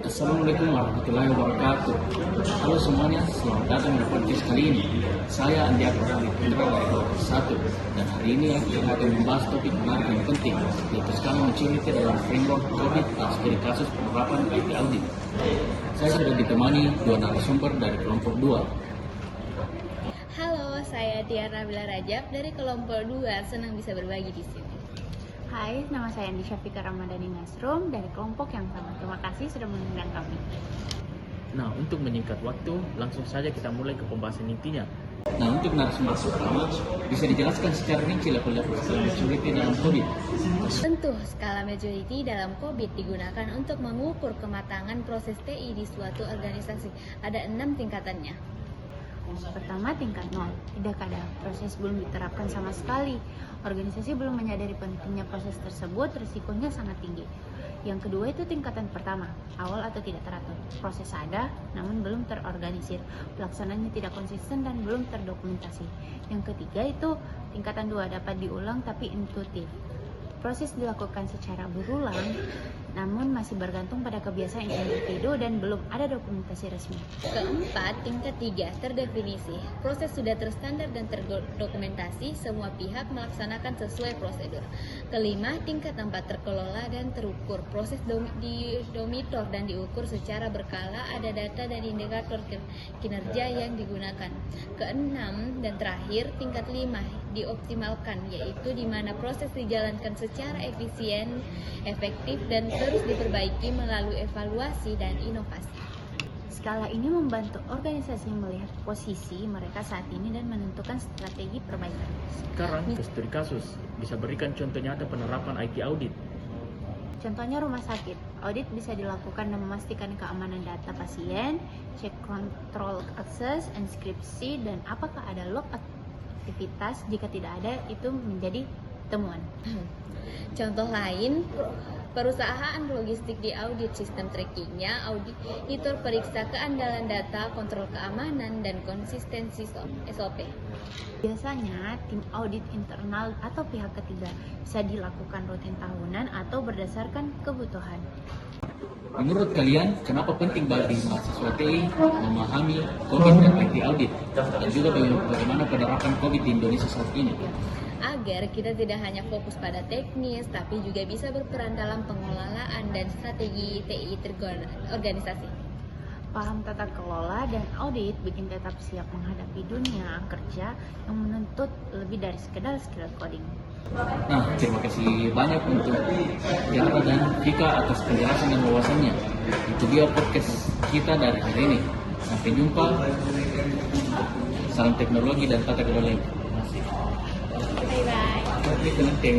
Assalamualaikum warahmatullahi wabarakatuh. Halo semuanya, selamat datang di podcast kali ini. Saya Andi Akbar Putra dari Kelompok 1, dan hari ini kita akan membahas topik menarik yang penting, yaitu skala maturity dalam framework COVID studi kasus penerapan IT audit. Saya sudah ditemani dua narasumber dari kelompok 2. Halo, saya Tiara Bila Rajab dari kelompok 2. Senang bisa berbagi di sini. Hai, nama saya Andi Syafika Ramadhani Nasrum dari kelompok yang sama. Terima kasih sudah mengundang kami. Nah, untuk menyingkat waktu, langsung saja kita mulai ke pembahasan intinya. Nah, untuk narasumber pertama, bisa dijelaskan secara rinci level-level skala maturity dalam COVID. Tentu, skala maturity dalam COVID digunakan untuk mengukur kematangan proses TI di suatu organisasi. Ada 6 tingkatannya. Pertama, tingkat 0. Tidak ada, proses belum diterapkan sama sekali. Organisasi belum menyadari pentingnya proses tersebut, risikonya sangat tinggi. Yang kedua itu tingkatan pertama, awal atau tidak teratur. Proses ada, namun belum terorganisir. Pelaksanaannya tidak konsisten dan belum terdokumentasi. Yang ketiga itu tingkatan 2, dapat diulang tapi intuitif. Proses dilakukan secara berulang, namun masih bergantung pada kebiasaan individu dan belum ada dokumentasi resmi. Keempat, tingkat 3, terdefinisi. Proses sudah terstandar dan terdokumentasi, semua pihak melaksanakan sesuai prosedur. Kelima, tingkat 4, terkelola dan terukur. Proses dimonitor dan diukur secara berkala, ada data dan indikator kinerja yang digunakan. Keenam dan terakhir, tingkat 5, dioptimalkan, yaitu di mana proses dijalankan secara efisien, efektif, dan terus diperbaiki melalui evaluasi dan inovasi. Skala ini membantu organisasi melihat posisi mereka saat ini dan menentukan strategi perbaikan. Sekarang, ke studi kasus. Bisa berikan contoh nyata penerapan IT audit. Contohnya rumah sakit, audit bisa dilakukan dan memastikan keamanan data pasien, cek kontrol akses, inskripsi, dan apakah ada log aktivitas. Jika tidak ada, itu menjadi temuan. Contoh lain, perusahaan logistik di audit sistem trackingnya, auditor periksa keandalan data, kontrol keamanan, dan konsistensi SOP. Biasanya, tim audit internal atau pihak ketiga bisa dilakukan rutin tahunan atau berdasarkan kebutuhan. Menurut kalian, kenapa penting bagi mahasiswa TI memahami COVID dan IT audit, dan juga bagaimana penerapan COVID di Indonesia saat ini? Agar kita tidak hanya fokus pada teknis, tapi juga bisa berperan dalam pengelolaan dan strategi TI organisasi. Paham tata kelola dan audit bikin tetap siap menghadapi dunia kerja yang menuntut lebih dari sekedar skill coding. Nah, terima kasih banyak untuk Tiara dan Vika atas penjelasan dan wawasannya. Itu dia podcast kita dari hari ini. Sampai jumpa. Salam teknologi dan tata kelola. Bye-bye. Penting.